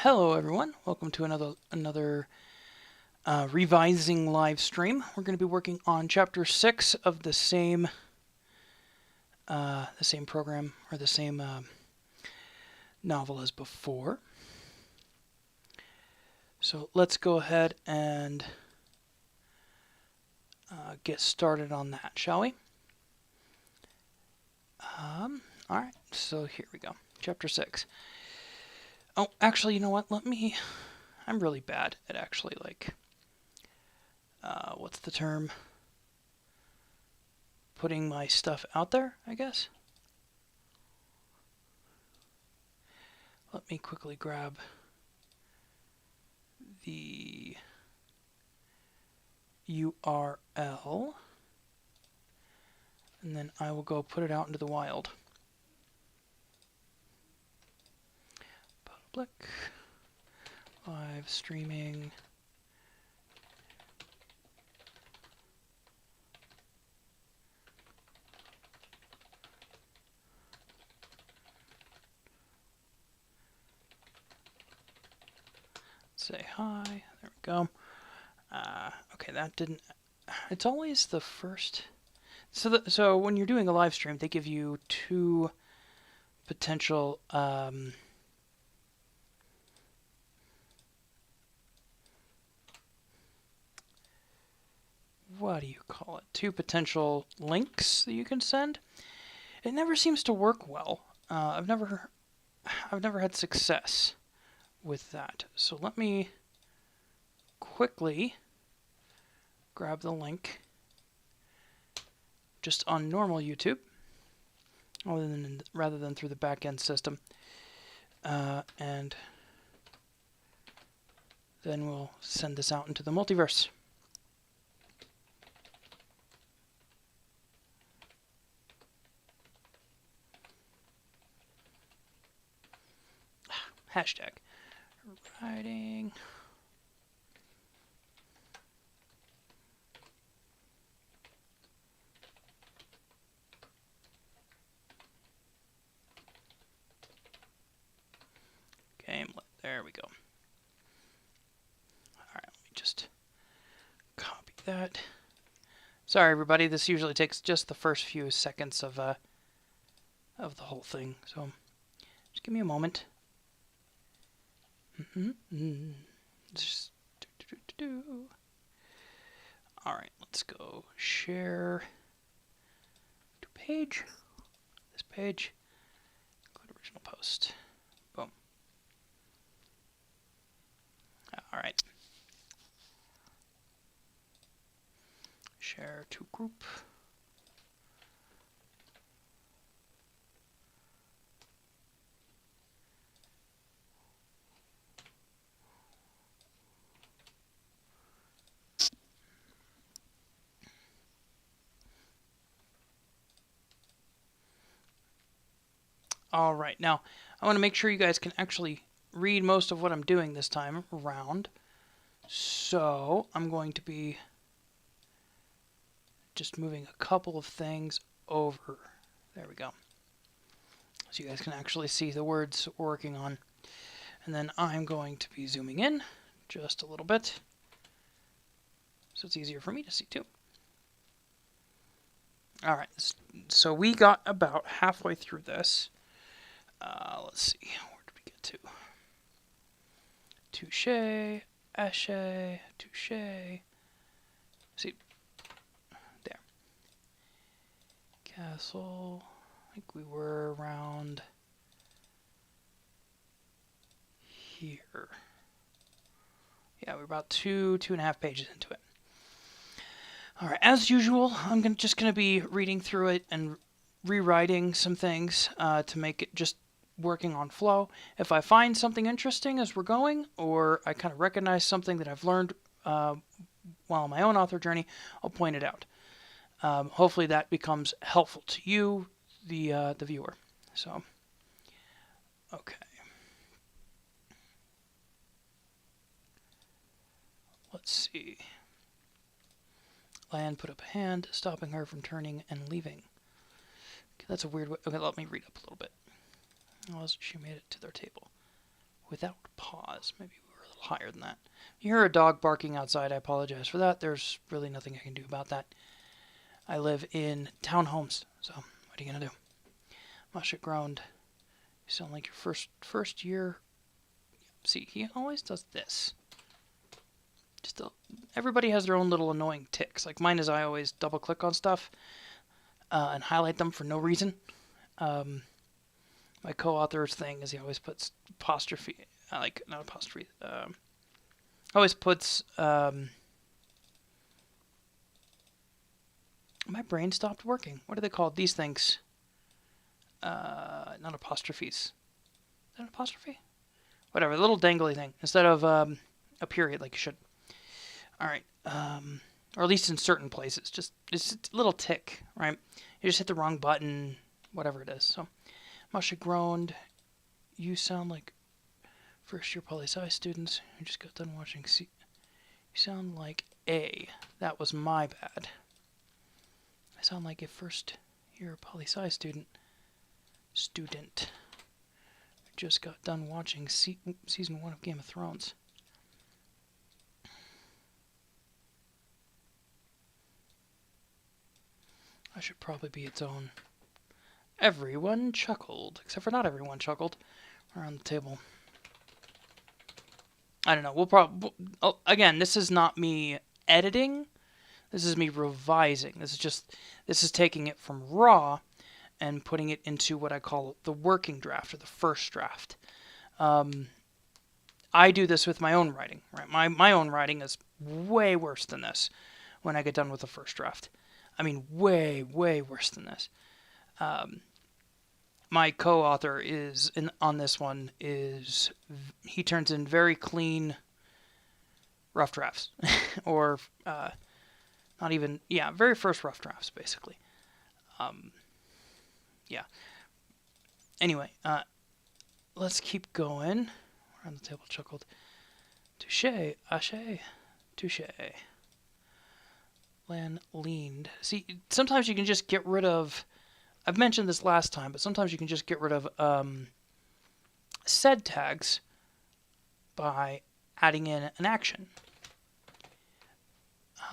Hello everyone, welcome to another revising live stream. We're going to be working on chapter 6 of the same program, or the same novel as before. So let's go ahead and get started on that, shall we? Alright, so here we go. Chapter 6. Oh, actually, you know what? I'm really bad at actually, what's the term? Putting my stuff out there, I guess. Let me quickly grab the URL, and then I will go put it out into the wild. Public, live streaming, say hi, there we go. Okay, that didn't, it's always the first, so when you're doing a live stream, they give you two potential, what do you call it? Two potential links that you can send. It never seems to work well. I've never had success with that. So let me quickly grab the link just on normal YouTube, rather than through the back-end system, and then we'll send this out into the multiverse. Hashtag writing. Gamelet. There we go. All right, let me just copy that. Sorry, everybody. This usually takes just the first few seconds of the whole thing. So just give me a moment. Just All right, let's go share to page. This page. Go to original post. Boom. All right. Share to group. All right, now I want to make sure you guys can actually read most of what I'm doing this time around. So I'm going to be just moving a couple of things over. There we go. So you guys can actually see the words we're working on. And then I'm going to be zooming in just a little bit, so it's easier for me to see too. All right, so we got about halfway through this. Let's see, where did we get to? Touche, Esche, touche. See, there. Castle, I think we were around here. Yeah, we're about two and a half pages into it. All right, as usual, I'm just going to be reading through it and rewriting some things to make it just working on flow. If I find something interesting as we're going, or I kind of recognize something that I've learned while on my own author journey, I'll point it out. Hopefully that becomes helpful to you, the viewer. So, okay. Let's see. Lan put up a hand, stopping her from turning and leaving. Okay, that's a weird way. Okay, let me read up a little bit. Well, she made it to their table. without pause. Maybe we were a little higher than that. You hear a dog barking outside. I apologize for that. There's really nothing I can do about that. I live in townhomes, so what are you going to do? Masha groaned. You sound like your first year. See, he always does this. Everybody has their own little annoying tics. Like mine is I always double click on stuff and highlight them for no reason. My co-author's thing is he always puts apostrophe, not apostrophe, always puts, my brain stopped working. What are they called? These things. Not apostrophes. Is that an apostrophe? Whatever, the little dangly thing. Instead of a period like you should. Alright, or at least in certain places. It's a little tick, right? You just hit the wrong button, whatever it is. So, Masha groaned. You sound like first-year poli-sci students who just got done watching You sound like A. That was my bad. I sound like a first-year poli-sci student who just got done watching season 1 of Game of Thrones. I should probably be its own. Everyone chuckled, except for not everyone chuckled around the table. I don't know. We'll probably again. This is not me editing. This is me revising. This is taking it from raw and putting it into what I call the working draft or the first draft. I do this with my own writing. Right, my own writing is way worse than this when I get done with the first draft. I mean, way, way worse than this. My co-author on this one he turns in very clean rough drafts. Or not even, very first rough drafts, basically. Yeah. Anyway, let's keep going. Around the table chuckled. Touché, Aché, touché. Lan leaned. See, sometimes you can just get rid of... I've mentioned this last time, but sometimes you can just get rid of sed tags by adding in an action.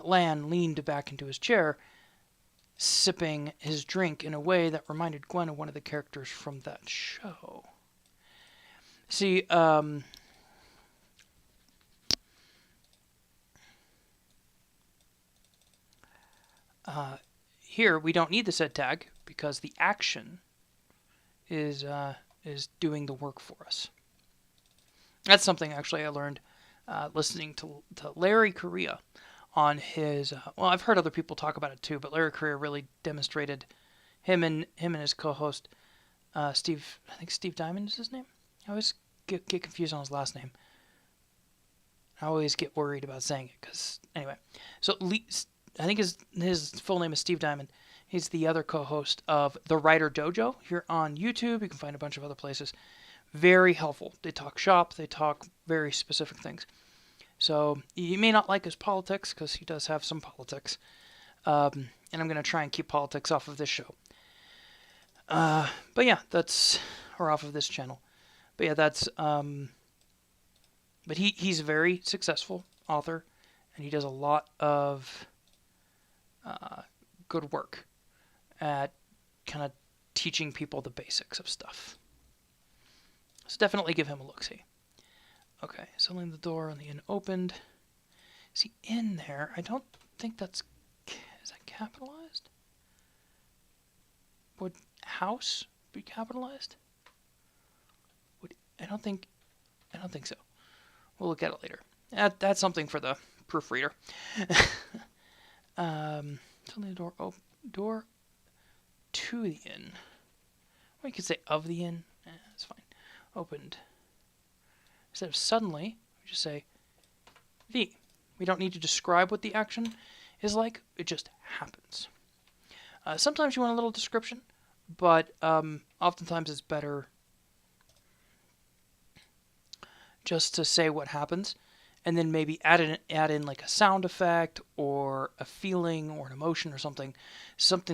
Lan leaned back into his chair, sipping his drink in a way that reminded Gwen of one of the characters from that show. See, here we don't need the sed tag because the action is doing the work for us. That's something actually I learned listening to Larry Correia on his. Well, I've heard other people talk about it too, but Larry Correia really demonstrated him and his co-host Steve. I think Steve Diamond is his name. I always get confused on his last name. I always get worried about saying it because anyway. So I think his full name is Steve Diamond. He's the other co-host of The Writer Dojo here on YouTube. You can find a bunch of other places. Very helpful. They talk shop. They talk very specific things. So you may not like his politics because he does have some politics. And I'm going to try and keep politics off of this show. But yeah, or off of this channel. But yeah, that's, but he's a very successful author and he does a lot of good work at kind of teaching people the basics of stuff. So definitely give him a look-see. Okay, suddenly the door on the inn opened. See, in there, I don't think is that capitalized? Would house be capitalized? I don't think so. We'll look at it later. That's something for the proofreader. Suddenly the door to the inn. Or you could say of the inn. That's fine. Opened. Instead of suddenly, we just say the. We don't need to describe what the action is like. It just happens. Sometimes you want a little description, but oftentimes it's better just to say what happens, and then maybe add in like a sound effect or a feeling or an emotion or something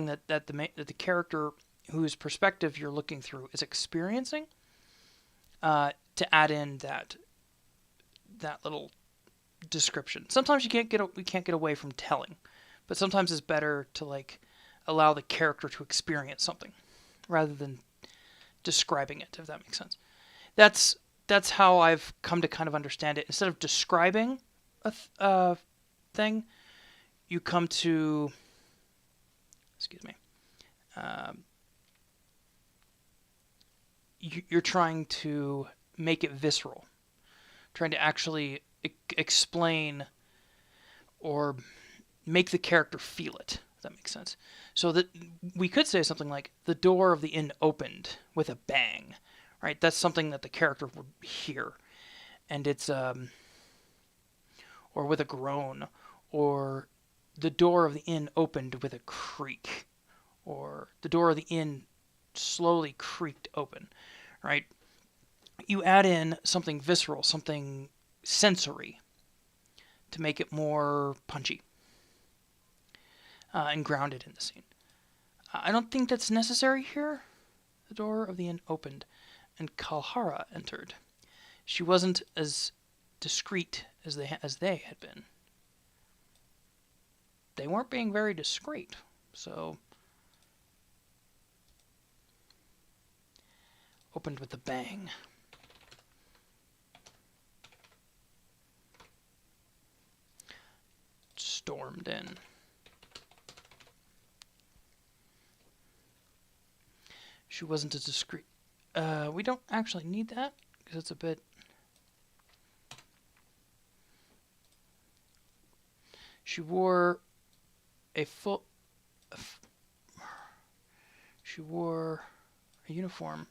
that the character whose perspective you're looking through is experiencing. to add in that little description. Sometimes we can't get away from telling, but sometimes it's better to like allow the character to experience something rather than describing it, if that makes sense. That's how I've come to kind of understand it. Instead of describing a thing, you come to, excuse me, you're trying to make it visceral, trying to actually explain or make the character feel it, if that makes sense. So that we could say something like, the door of the inn opened with a bang, right? That's something that the character would hear. And it's, or with a groan, or the door of the inn opened with a creak, or the door of the inn slowly creaked open, right? You add in something visceral, something sensory, to make it more punchy and grounded in the scene. I don't think that's necessary here. The door of the inn opened, and Kalhara entered. She wasn't as discreet as they had been. They weren't being very discreet, so opened with a bang. Stormed in. She wasn't as discreet. We don't actually need that because it's a bit. She wore a She wore a uniform.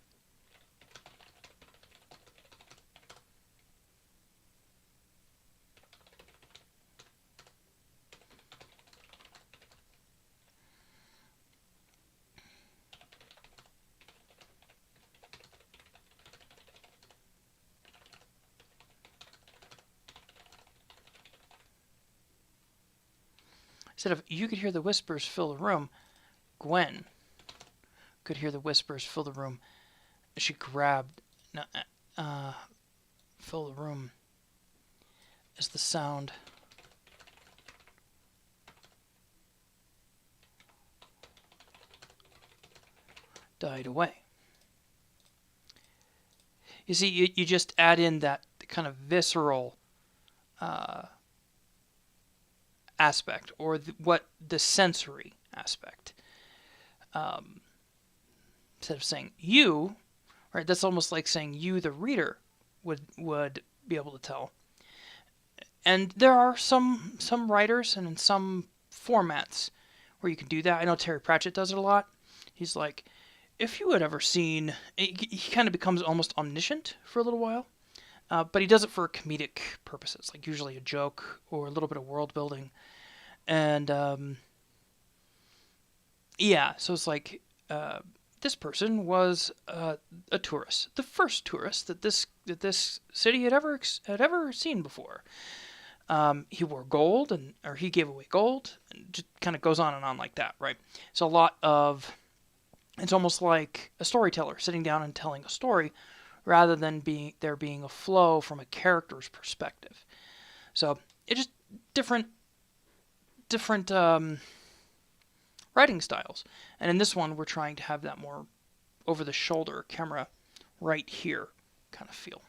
Instead of, you could hear the whispers fill the room, Gwen could hear the whispers fill the room. She grabbed, fill the room as the sound died away. You see, you just add in that kind of visceral aspect, or the sensory aspect. Instead of saying you, right? That's almost like saying you, the reader, would be able to tell. And there are some writers and in some formats where you can do that. I know Terry Pratchett does it a lot. He's like, if you had ever seen, he kind of becomes almost omniscient for a little while, but he does it for comedic purposes, like usually a joke or a little bit of world building. And yeah, so it's like this person was a tourist, the first tourist that this city had ever seen before. He wore gold, or he gave away gold, and just kind of goes on and on like that, right? So it's almost like a storyteller sitting down and telling a story, rather than being a flow from a character's perspective. So it's just different writing styles. And in this one, we're trying to have that more over-the-shoulder camera right here kind of feel.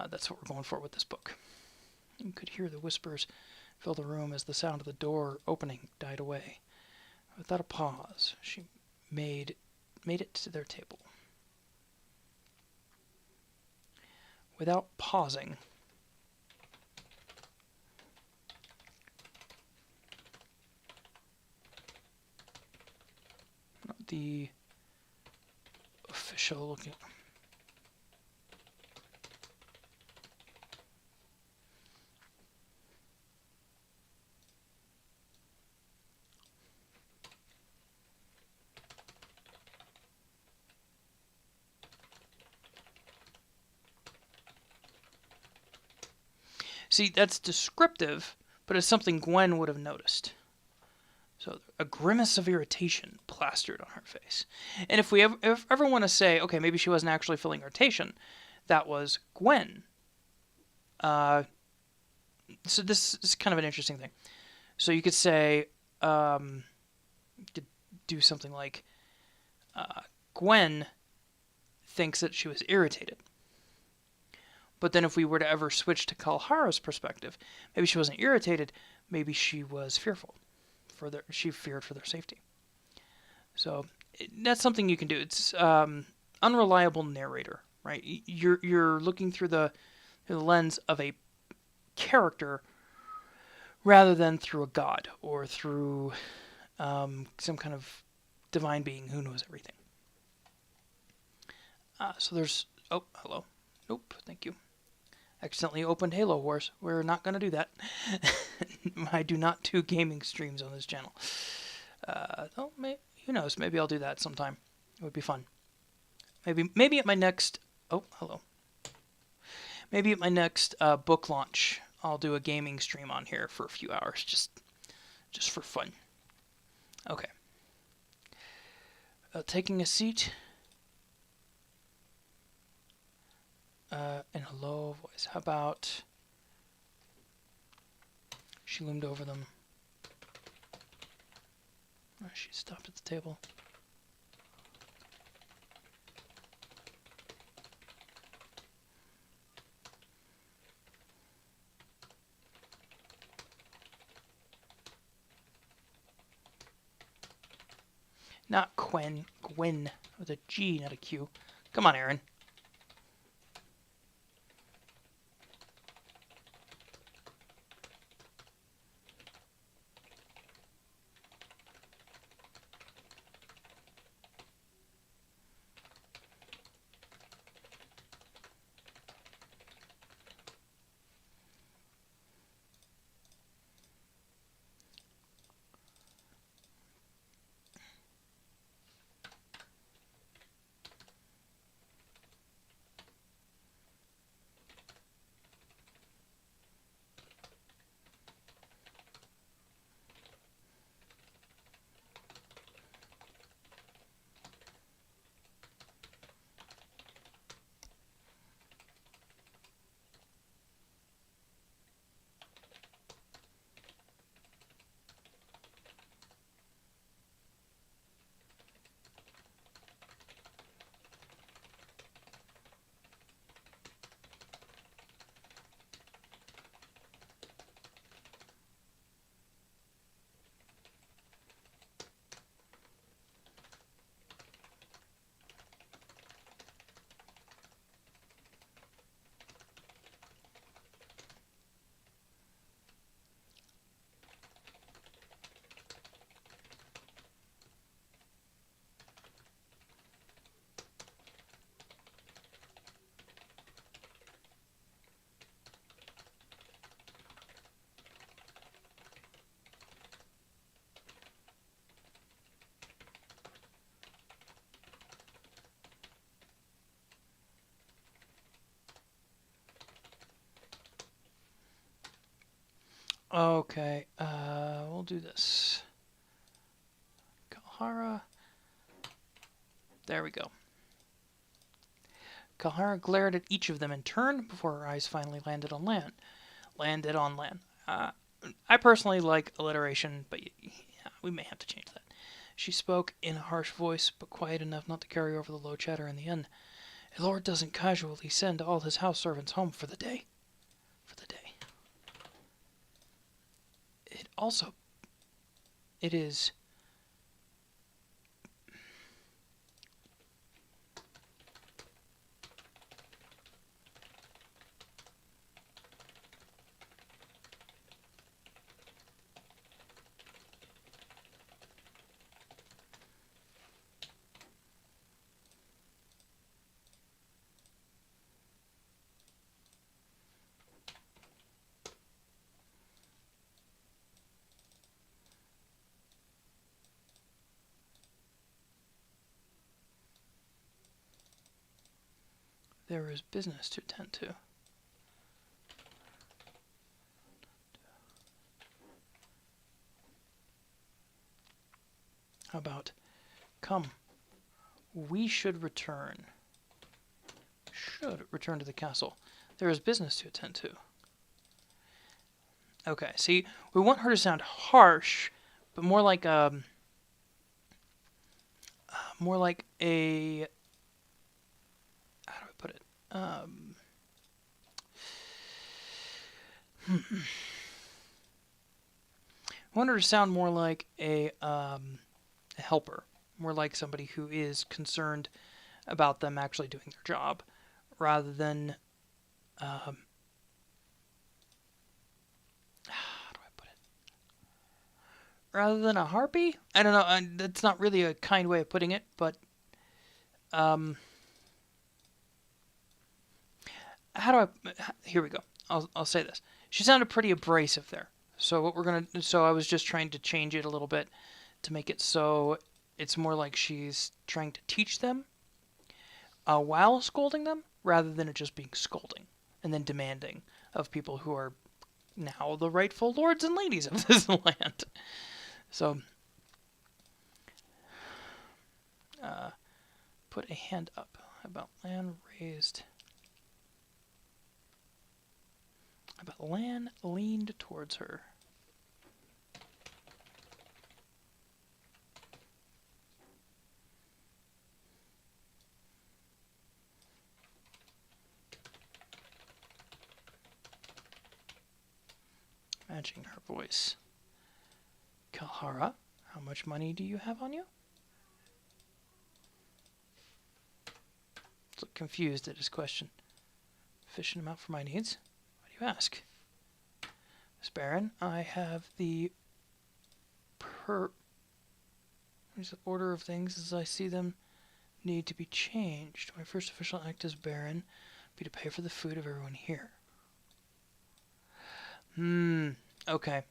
That's what we're going for with this book. You could hear the whispers fill the room as the sound of the door opening died away. Without a pause, she made it to their table. Without pausing, not the official looking. See, that's descriptive, but it's something Gwen would have noticed. So a grimace of irritation plastered on her face. And if we ever want to say, okay, maybe she wasn't actually feeling irritation, that was Gwen. So this is kind of an interesting thing. So you could say, do something like, Gwen thinks that she was irritated. But then if we were to ever switch to Kalhara's perspective, maybe she wasn't irritated, maybe she was fearful. She feared for their safety. So that's something you can do. It's unreliable narrator, right? You're looking through the lens of a character rather than through a god or through some kind of divine being who knows everything. So there's... Oh, hello. Nope, thank you. Accidentally opened Halo Wars. We're not going to do that. I do not do gaming streams on this channel. Who knows? Maybe I'll do that sometime. It would be fun. Maybe at my next... Oh, hello. Maybe at my next book launch, I'll do a gaming stream on here for a few hours, just for fun. Okay. Taking a seat. In a low voice. How about... She loomed over them. Oh, she stopped at the table. Not Gwen. Gwen. With a G, not a Q. Come on, Aaron. Okay, we'll do this. Kalhara. There we go. Kalhara glared at each of them in turn before her eyes finally landed on land. I personally like alliteration, but yeah, we may have to change that. She spoke in a harsh voice, but quiet enough not to carry over the low chatter in the inn. A lord doesn't casually send all his house servants home for the day. It is... There is business to attend to. How about, come, we should return. Should return to the castle. There is business to attend to. Okay, see, we want her to sound harsh, but more like a, how do I put it? I want her to sound more like a helper, more like somebody who is concerned about them actually doing their job, rather than, how do I put it? Rather than a harpy? I don't know. That's not really a kind way of putting it, but how do I? Here we go. I'll say this. She sounded pretty abrasive there. So I was just trying to change it a little bit to make it so it's more like she's trying to teach them while scolding them, rather than it just being scolding and then demanding of people who are now the rightful lords and ladies of this land. So, put a hand up. How about land raised? How about land leaned towards her? Matching her voice. Kalhara, how much money do you have on you? Look confused at his question. Fishing him out for my needs? Why do you ask? Miss Baron, I have the order of things as I see them need to be changed. My first official act as Baron be to pay for the food of everyone here. Okay.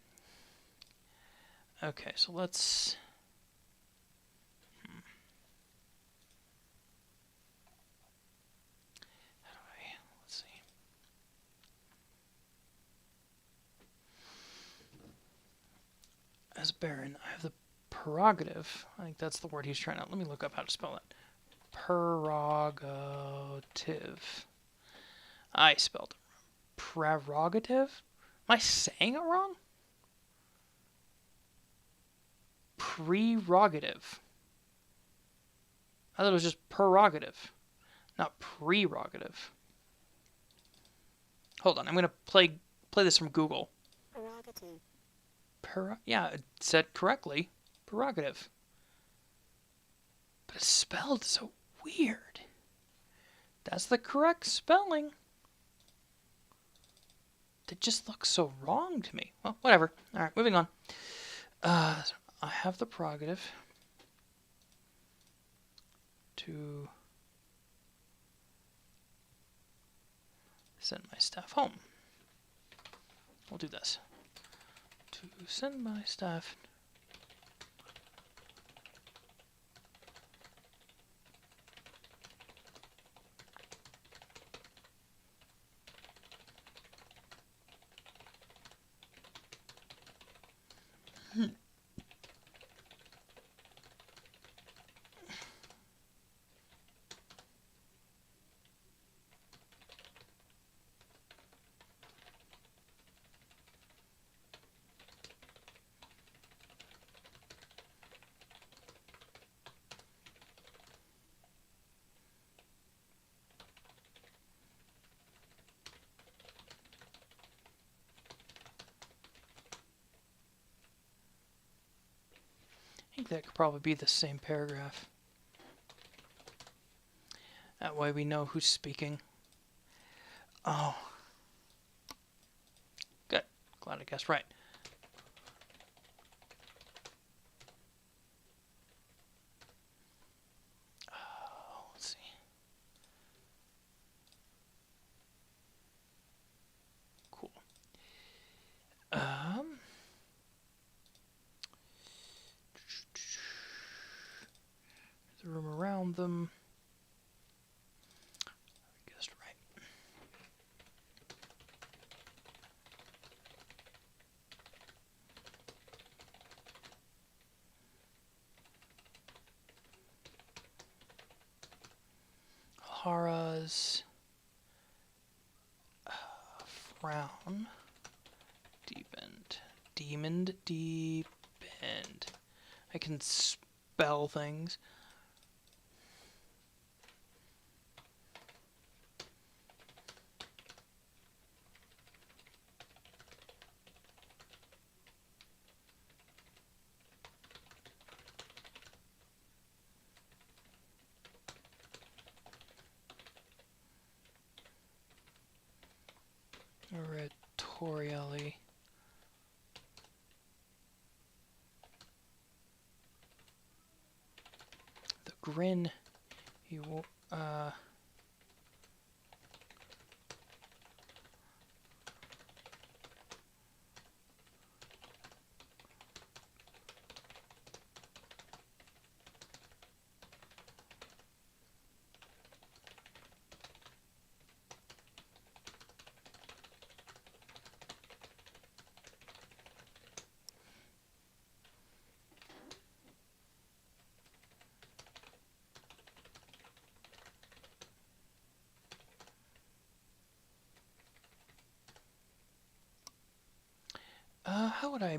Okay, so let's... Let's see. As Baron, I have the prerogative. I think that's the word he's trying to... Let me look up how to spell that. Prerogative. I spelled it wrong. Prerogative? Am I saying it wrong? Prerogative. I thought it was just prerogative, not prerogative. Hold on, I'm gonna play this from Google. Prerogative. Yeah, it said correctly. Prerogative. But it's spelled so weird. That's the correct spelling. It just looks so wrong to me. Well, whatever. All right, moving on. I have the prerogative to send my staff home. We'll do this. To send my staff... I think that could probably be the same paragraph. That way we know who's speaking. Oh. Good. Glad I guessed right. Let's see. Cool. The room around them. I guessed right. Tara's frown deepened. Deepened. I can spell things. Oratorially. The grin. He how would I...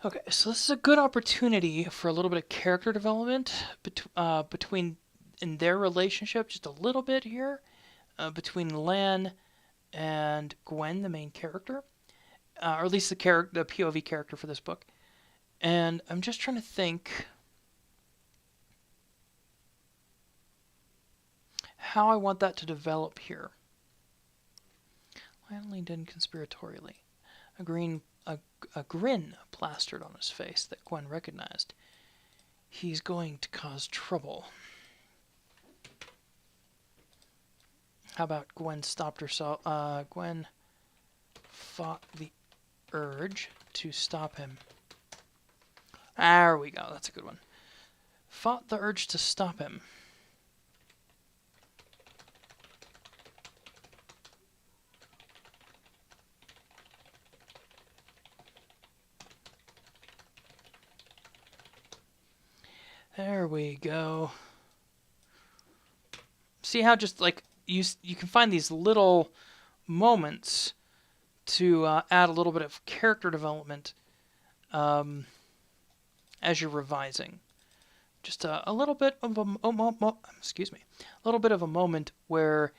Okay, so this is a good opportunity for a little bit of character development between in their relationship, just a little bit here, between Lan and Gwen, the main character, or at least the POV character for this book. And I'm just trying to think how I want that to develop here. Lan leaned in conspiratorially. A grin plastered on his face that Gwen recognized. He's going to cause trouble. How about Gwen stopped herself? Gwen fought the urge to stop him. There we go. That's a good one. Fought the urge to stop him. There we go. See how just like you can find these little moments to add a little bit of character development as you're revising. Just a little bit of a little bit of a moment where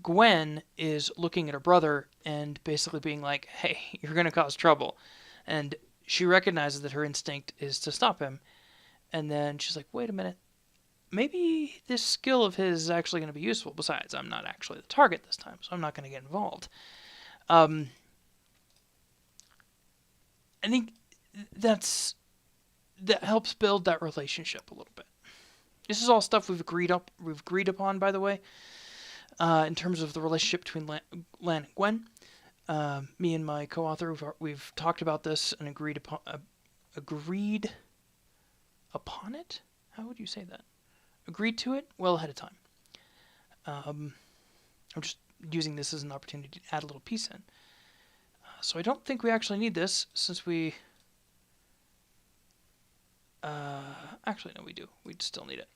Gwen is looking at her brother and basically being like, "Hey, you're gonna cause trouble," and she recognizes that her instinct is to stop him. And then she's like, wait a minute, maybe this skill of his is actually going to be useful. Besides, I'm not actually the target this time, so I'm not going to get involved. I think that helps build that relationship a little bit. This is all stuff we've agreed upon, by the way, in terms of the relationship between Lan and Gwen. Me and my co-author, we've talked about this and agreed upon it? How would you say that? Agreed to it well ahead of time. I'm just using this as an opportunity to add a little piece in. So I don't think we actually need this, since we... actually, no, we do. We'd still need it.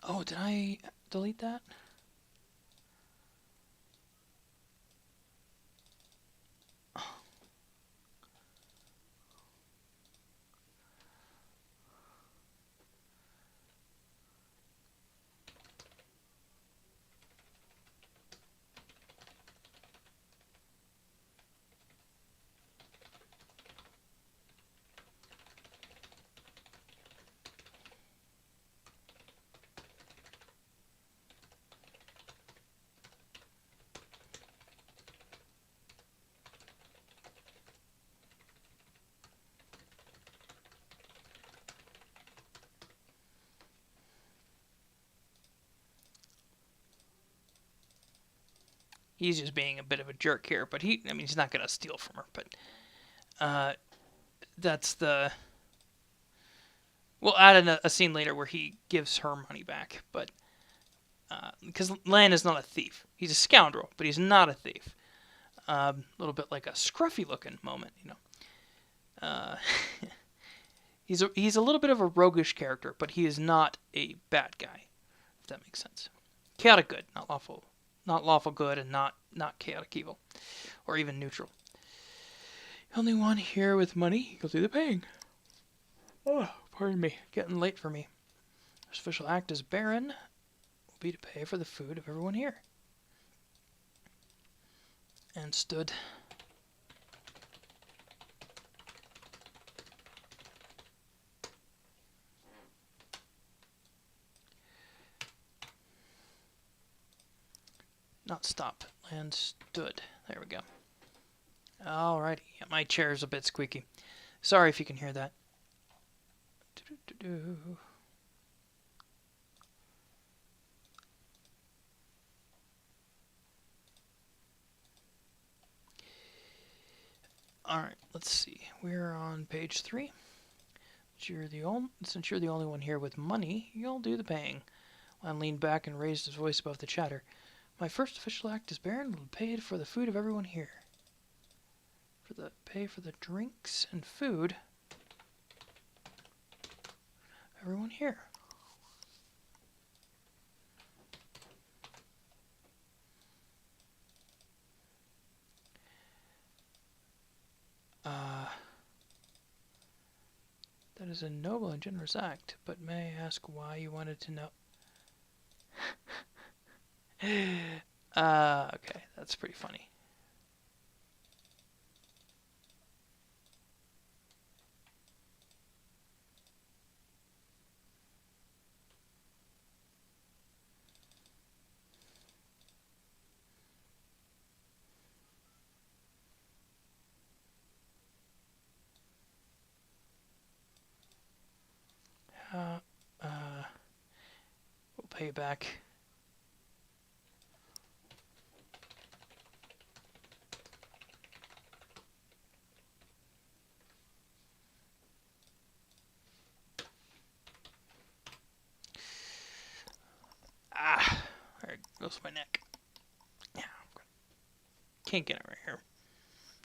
Oh, did I delete that? He's just being a bit of a jerk here, but he's not going to steal from her, but that's the... We'll add in a scene later where he gives her money back, but because Lan is not a thief. He's a scoundrel, but he's not a thief. A little bit like a scruffy-looking moment, you know. He's a little bit of a roguish character, but he is not a bad guy, if that makes sense. Chaotic good, not lawful good, and not chaotic evil, or even neutral. Only one here with money. You'll do the paying. Oh, pardon me, getting late for me. This official act as Baron will be to pay for the food of everyone here. And stood. Not stop. And stood. There we go. Alrighty. Yeah, my chair's a bit squeaky. Sorry if you can hear that. Alright, let's see. We're on page 3. Since you're the only one here with money, you'll do the paying. Lan leaned back and raised his voice above the chatter. My first official act as Baron will pay for the food of everyone here. Pay for the drinks and food. Everyone here. That is a noble and generous act, but may I ask why you wanted to know? Okay, that's pretty funny. We'll pay you back. There goes my neck. Yeah, can't get it right here.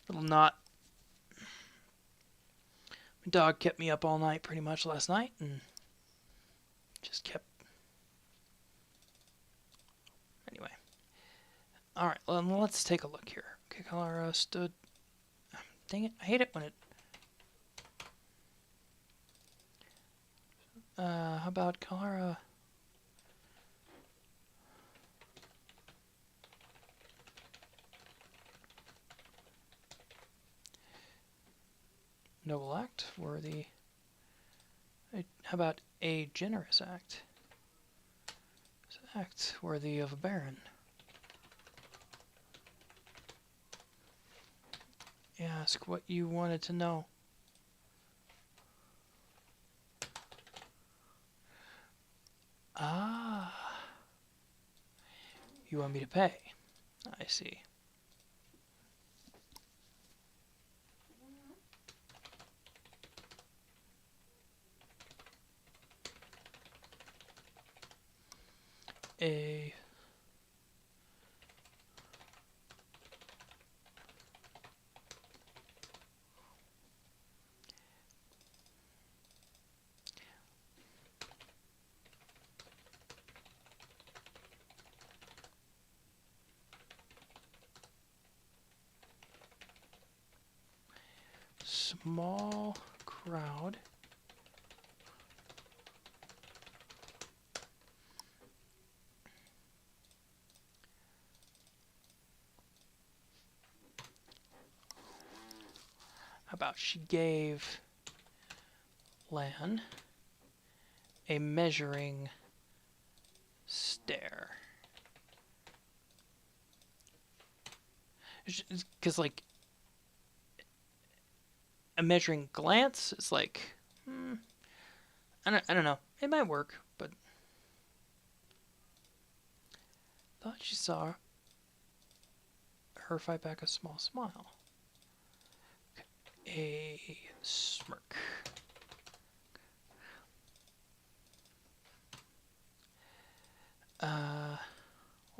Little knot. My dog kept me up all night pretty much last night and just kept. Anyway. Alright, well, let's take a look here. Okay, Kalara stood. Dang it, I hate it when it. How about Kalara? Noble act, worthy. How about a generous act? Act worthy of a baron. Ask what you wanted to know. Ah. You want me to pay? I see. A small crowd about she gave Lan a measuring stare. Because, like, a measuring glance is like, I don't know. It might work, but thought she saw her fight back a small smile. A smirk. Lowered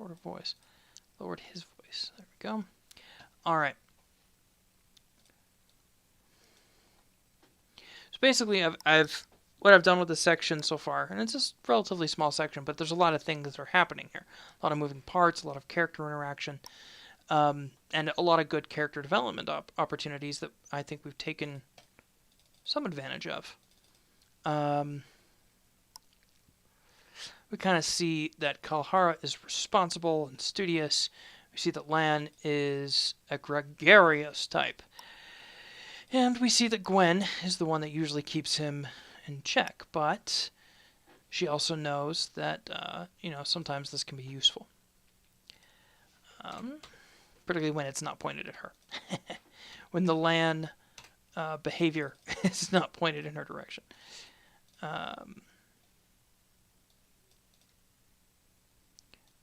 her voice. Lowered his voice. There we go. Alright. So basically, what I've done with this section so far, and it's a relatively small section, but there's a lot of things that are happening here. A lot of moving parts, a lot of character interaction, and a lot of good character development opportunities that I think we've taken some advantage of. We kind of see that Kalhara is responsible and studious. We see that Lan is a gregarious type. And we see that Gwen is the one that usually keeps him in check, but she also knows that, sometimes this can be useful. Particularly when it's not pointed at her. When the Lan behavior is not pointed in her direction.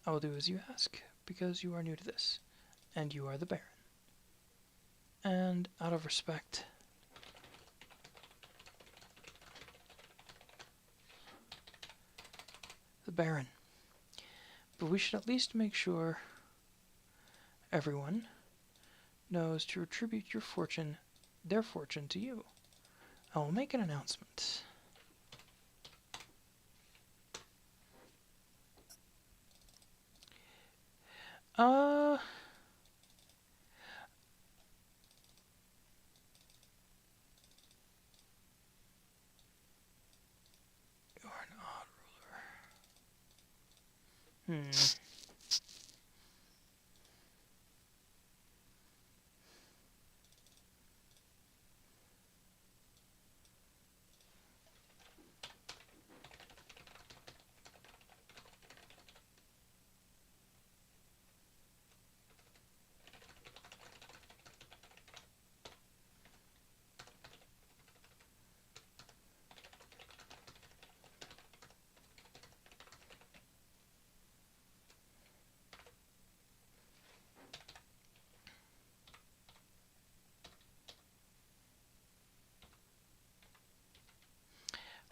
I will do as you ask, because you are new to this, and you are the Baron. And out of respect, the Baron. But we should at least make sure everyone knows to attribute their fortune to you. I will make an announcement. You're an odd ruler.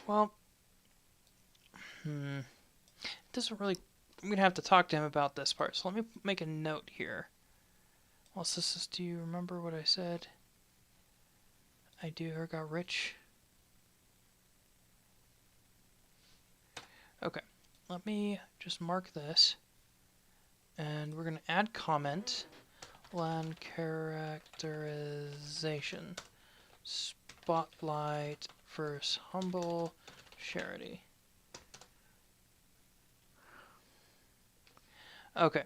Well, it doesn't really... I'm going to have to talk to him about this part, so let me make a note here. Well, sisters, do you remember what I said? I do or got rich? Okay, let me just mark this, and we're going to add comment, Lan characterization, spotlight versus humble charity. Okay,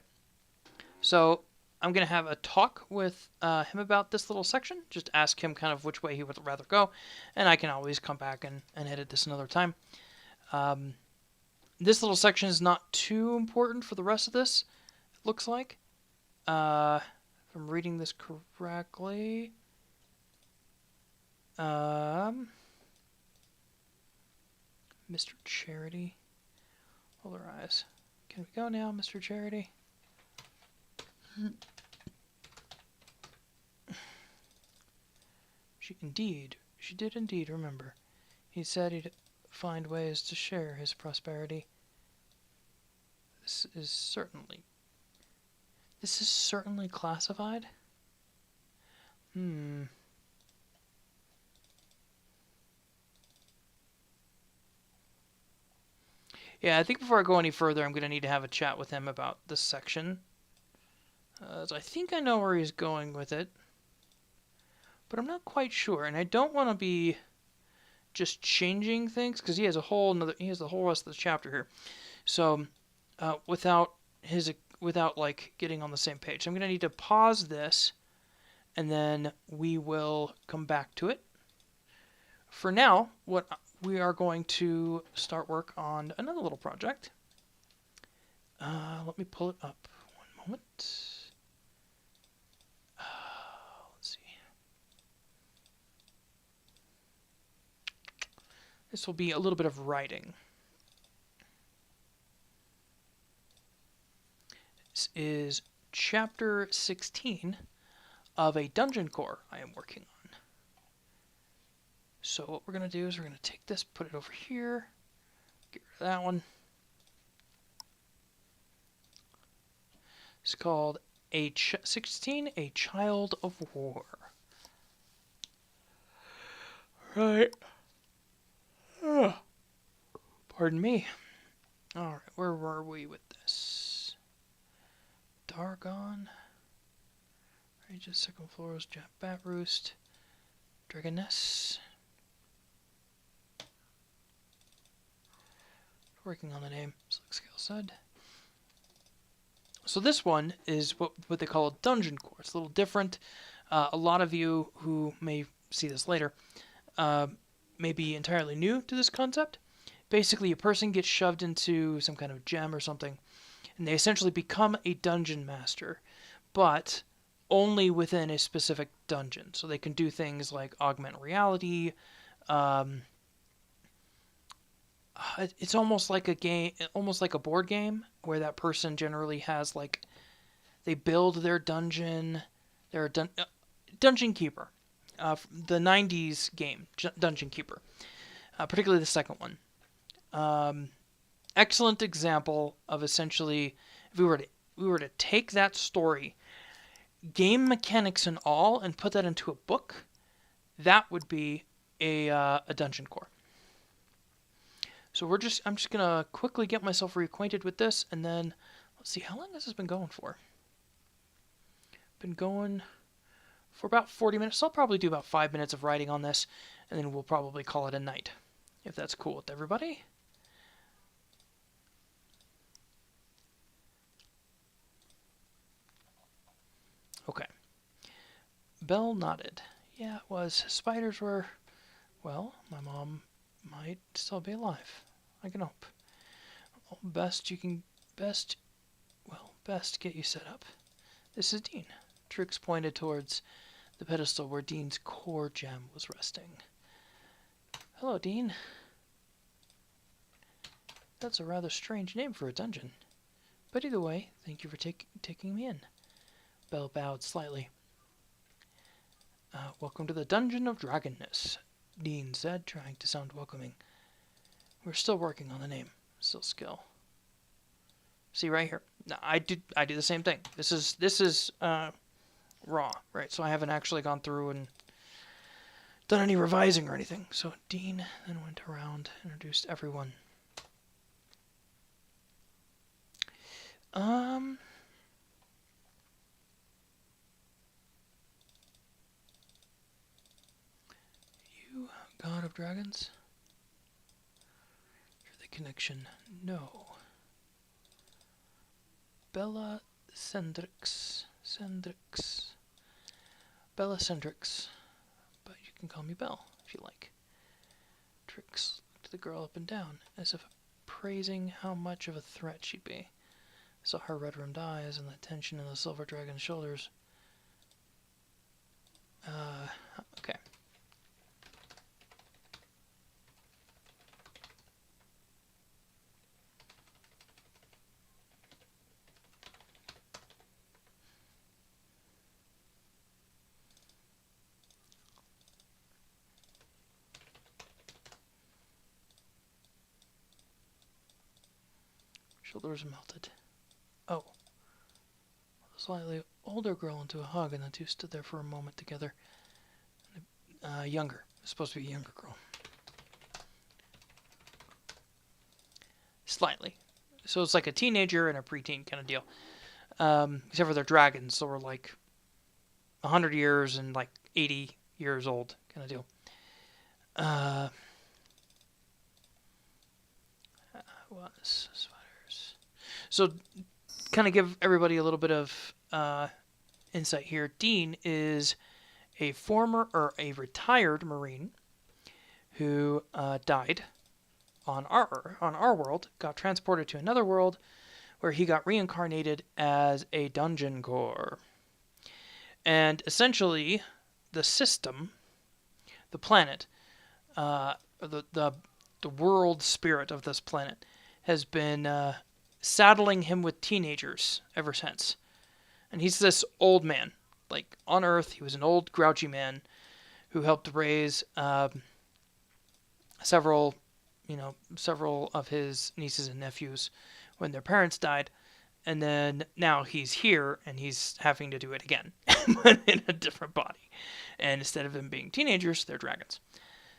so I'm going to have a talk with him about this little section, just ask him kind of which way he would rather go, and I can always come back and edit this another time. This little section is not too important for the rest of this, it looks like. If I'm reading this correctly. Mr. Charity. Hold our eyes. Can we go now, Mr. Charity? She did indeed remember. He said he'd find ways to share his prosperity. This is certainly classified? Yeah, I think before I go any further, I'm going to need to have a chat with him about this section. So I think I know where he's going with it. But I'm not quite sure, and I don't want to be just changing things, because he has the whole rest of the chapter here. So, without like getting on the same page. So I'm going to need to pause this, and then we will come back to it. For now, we are going to start work on another little project. Let me pull it up. One moment. Let's see. This will be a little bit of writing. This is chapter 16 of a dungeon core I am working on. So what we're going to do is we're going to take this, put it over here, get rid of that one. It's called 16, A Child of War. Right. Pardon me. Alright, where were we with this? Dargon. Just second floors, Bat Roost. Dragoness. Working on the name. Slick Scale said. So this one is what they call a dungeon core. It's a little different. A lot of you who may see this later may be entirely new to this concept. Basically, a person gets shoved into some kind of gem or something, and they essentially become a dungeon master, but only within a specific dungeon. So they can do things like augment reality. It's almost like a game, almost like a board game, where that person generally has like, they build their dungeon. They're a dungeon keeper. The 90s game, Dungeon Keeper, particularly the second one. Excellent example of essentially, if we were to take that story, game mechanics and all, and put that into a book, that would be a dungeon core. So I'm just gonna quickly get myself reacquainted with this, and then let's see, how long has this been going for? Been going for about 40 minutes. So I'll probably do about 5 minutes of writing on this, and then we'll probably call it a night, if that's cool with everybody. Okay. Belle nodded. Yeah, it was. Spiders were, well, my mom might still be alive. I can hope. Best get you set up. This is Dean. Trix pointed towards the pedestal where Dean's core gem was resting. Hello, Dean. That's a rather strange name for a dungeon. But either way, thank you for taking me in. Belle bowed slightly. Welcome to the Dungeon of Dragonness, Dean said, trying to sound welcoming. We're still working on the name. Still skill. See right here. No, I do the same thing. This is raw, right? So I haven't actually gone through and done any revising or anything. So Dean then went around, introduced everyone. You god of dragons? You're the connection. No. Bella Cendrix. Bella Cendrix. But you can call me Belle, if you like. Trix looked the girl up and down, as if praising how much of a threat she'd be. Saw her red-rimmed eyes and the tension in the silver dragon's shoulders. Okay. Shoulders melted. Oh. The slightly older girl into a hug, and the two stood there for a moment together. Younger. It's supposed to be a younger girl. Slightly. So it's like a teenager and a preteen kind of deal. Except for they're dragons, so we're like 100 years and like 80 years old kind of deal. Was spiders. So, kind of give everybody a little bit of insight here. Dean is a retired Marine who died on our world, got transported to another world where he got reincarnated as a dungeon core. And essentially, the system, the planet, the world spirit of this planet has been saddling him with teenagers ever since. And he's this old man. Like, on Earth, he was an old, grouchy man who helped raise several of his nieces and nephews when their parents died. And then now he's here, and he's having to do it again, but in a different body. And instead of them being teenagers, they're dragons.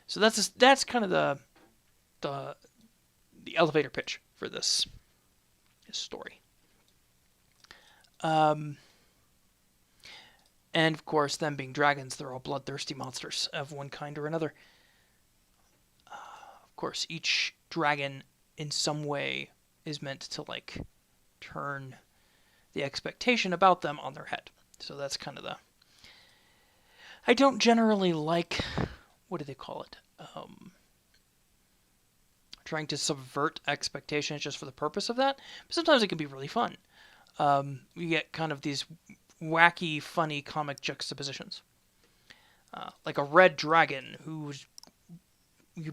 So that's kind of the elevator pitch for this story. And of course, them being dragons, they're all bloodthirsty monsters of one kind or another. Of course, each dragon in some way is meant to like turn the expectation about them on their head. So that's kind of the... I don't generally like, what do they call it? Trying to subvert expectations just for the purpose of that. But sometimes it can be really fun. You get kind of these wacky, funny comic juxtapositions. Like a red dragon who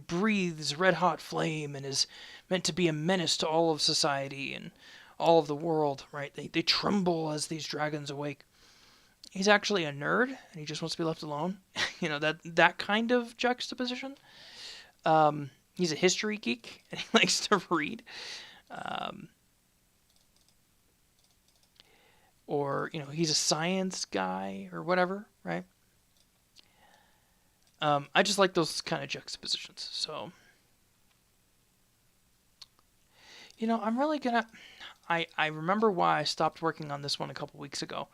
breathes red-hot flame and is meant to be a menace to all of society and all of the world, right? They tremble as these dragons awake. He's actually a nerd, and he just wants to be left alone. You know, that kind of juxtaposition. He's a history geek, and he likes to read. Or, you know, he's a science guy or whatever, right? I just like those kind of juxtapositions. So, you know, I'm really gonna... I remember why I stopped working on this one a couple weeks ago.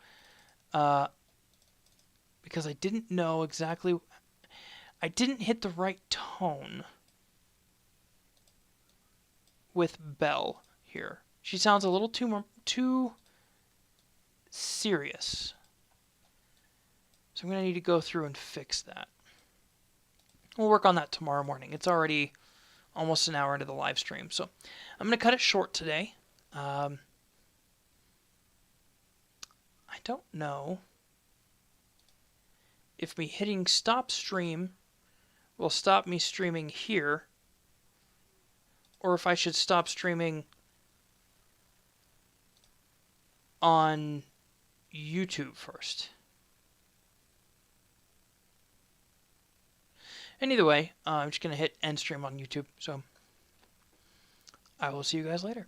Because I didn't know exactly... I didn't hit the right tone with Belle here. She sounds a little too serious. So I'm going to need to go through and fix that. We'll work on that tomorrow morning. It's already almost an hour into the live stream, so I'm going to cut it short today. I don't know if me hitting stop stream will stop me streaming here, or if I should stop streaming on YouTube first. And either way, I'm just going to hit end stream on YouTube, so I will see you guys later.